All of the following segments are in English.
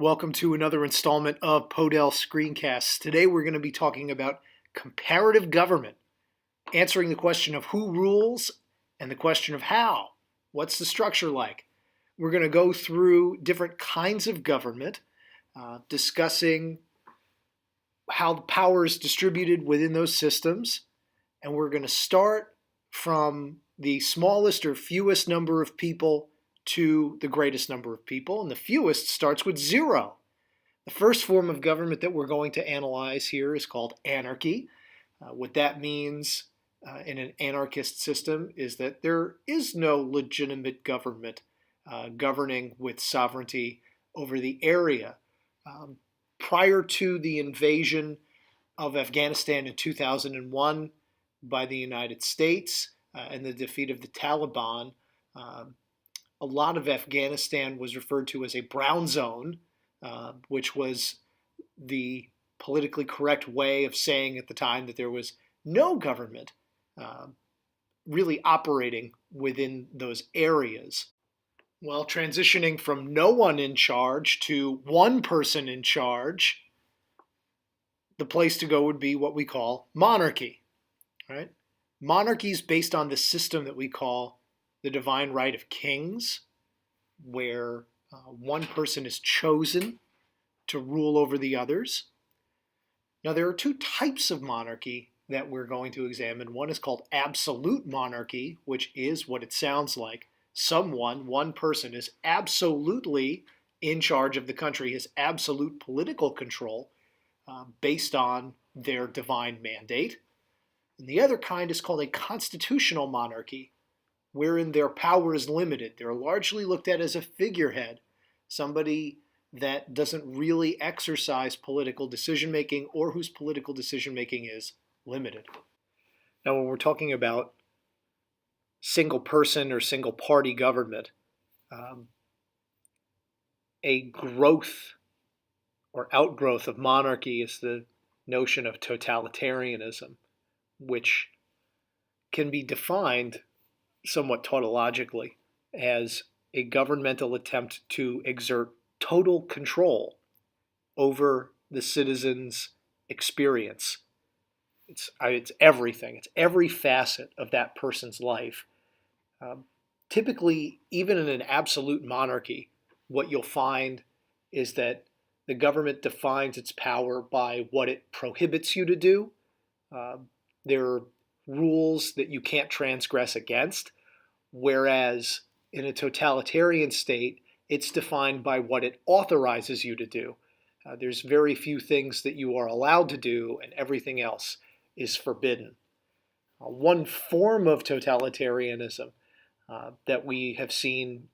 Welcome to another installment of Podell Screencasts. Today we're going to be talking about comparative government, answering the question of who rules and the question of how. What's the structure like? We're going to go through different kinds of government, discussing how the power is distributed within those systems, and we're going to start from the smallest or fewest number of people to the greatest number of people, and the fewest starts with 0. The first form of government that we're going to analyze here is called anarchy. What that means in an anarchist system is that there is no legitimate government governing with sovereignty over the area. Prior to the invasion of Afghanistan in 2001 by the United States and the defeat of the Taliban, a lot of Afghanistan was referred to as a brown zone, which was the politically correct way of saying at the time that there was no government really operating within those areas. Well, transitioning from no one in charge to one person in charge, the place to go would be what we call monarchy, right? Monarchy is based on the system that we call the divine right of kings, where one person is chosen to rule over the others. Now, there are two types of monarchy that we're going to examine. One is called absolute monarchy, which is what it sounds like. One person is absolutely in charge of the country, has absolute political control based on their divine mandate. And the other kind is called a constitutional monarchy, wherein their power is limited. They're largely looked at as a figurehead, somebody that doesn't really exercise political decision-making or whose political decision-making is limited. Now, when we're talking about single-person or single-party government, a growth or outgrowth of monarchy is the notion of totalitarianism, which can be defined somewhat tautologically as a governmental attempt to exert total control over the citizen's experience. It's everything. It's every facet of that person's life. Typically, even in an absolute monarchy, what you'll find is that the government defines its power by what it prohibits you to do. There are rules that you can't transgress against, whereas in a totalitarian state, it's defined by what it authorizes you to do. There's very few things that you are allowed to do, and everything else is forbidden. One form of totalitarianism that we have seen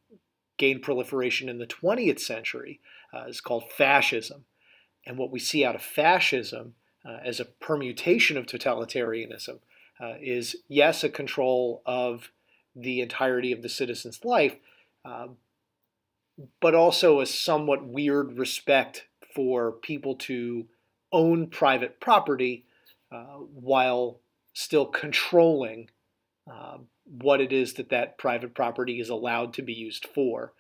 gain proliferation in the 20th century is called fascism. And what we see out of fascism as a permutation of totalitarianism is, yes, a control of the entirety of the citizen's life, but also a somewhat weird respect for people to own private property while still controlling what it is that private property is allowed to be used for.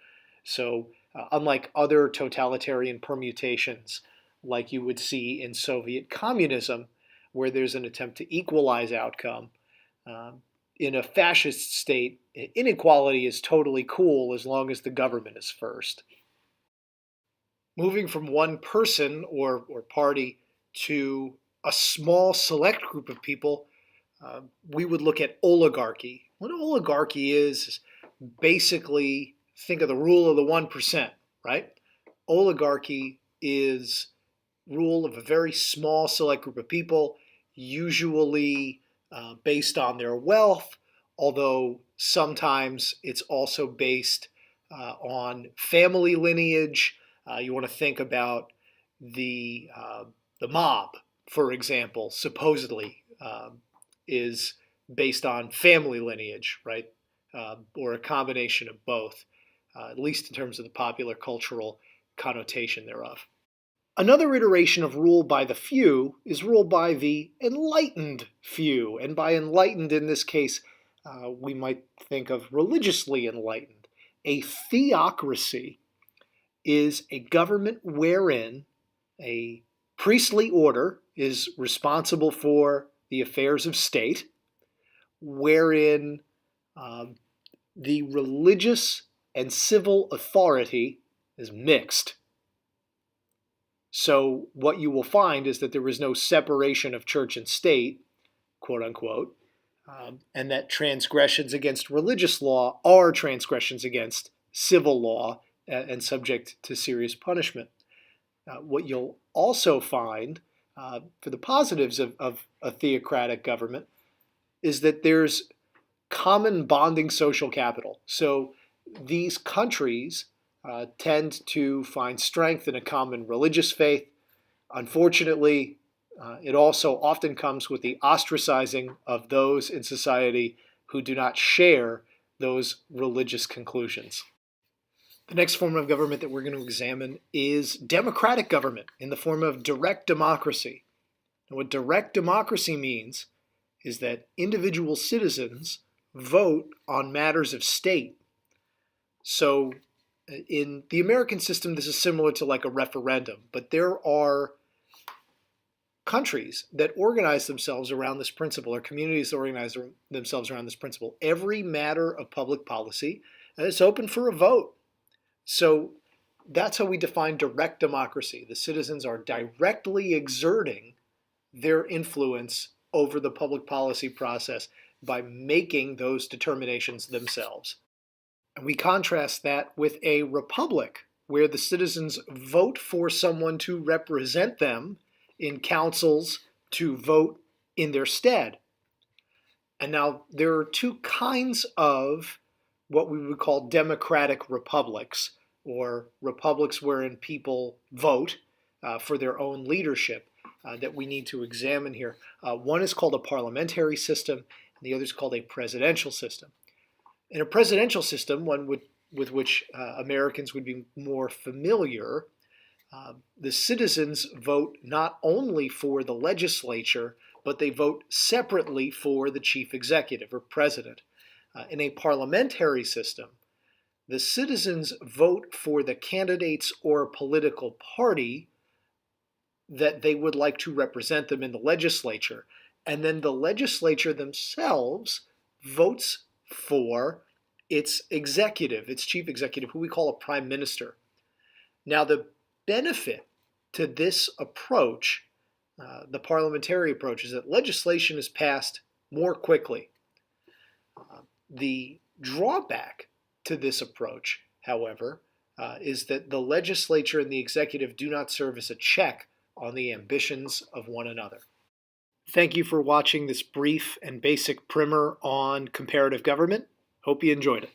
So unlike other totalitarian permutations like you would see in Soviet communism, where there's an attempt to equalize outcome, in a fascist state, inequality is totally cool as long as the government is first. Moving from one person or party to a small select group of people, we would look at oligarchy. What oligarchy is basically, think of the rule of the 1%, right? Oligarchy is rule of a very small select group of people, usually based on their wealth, although sometimes it's also based on family lineage. You want to think about the mob, for example, supposedly is based on family lineage, right? Or a combination of both, at least in terms of the popular cultural connotation thereof. Another iteration of rule by the few is rule by the enlightened few. And by enlightened in this case, we might think of religiously enlightened. A theocracy is a government wherein a priestly order is responsible for the affairs of state, wherein the religious and civil authority is mixed. So what you will find is that there is no separation of church and state, quote unquote, and that transgressions against religious law are transgressions against civil law and subject to serious punishment. What you'll also find for the positives of a theocratic government is that there's common bonding social capital. So these countries tend to find strength in a common religious faith. Unfortunately, it also often comes with the ostracizing of those in society who do not share those religious conclusions. The next form of government that we're going to examine is democratic government in the form of direct democracy. And what direct democracy means is that individual citizens vote on matters of state. So in the American system, this is similar to like a referendum, but there are countries that organize themselves around this principle, or communities that organize themselves around this principle. Every matter of public policy is open for a vote. So that's how we define direct democracy. The citizens are directly exerting their influence over the public policy process by making those determinations themselves. And we contrast that with a republic, where the citizens vote for someone to represent them in councils to vote in their stead. And now there are two kinds of what we would call democratic republics, or republics wherein people vote for their own leadership that we need to examine here. One is called a parliamentary system, and the other is called a presidential system. In a presidential system, one with which Americans would be more familiar, the citizens vote not only for the legislature, but they vote separately for the chief executive or president. In a parliamentary system, the citizens vote for the candidates or political party that they would like to represent them in the legislature. And then the legislature themselves votes for its executive, its chief executive, who we call a prime minister. Now, the benefit to this approach, the parliamentary approach, is that legislation is passed more quickly. The drawback to this approach, however, is that the legislature and the executive do not serve as a check on the ambitions of one another. Thank you for watching this brief and basic primer on comparative government. Hope you enjoyed it.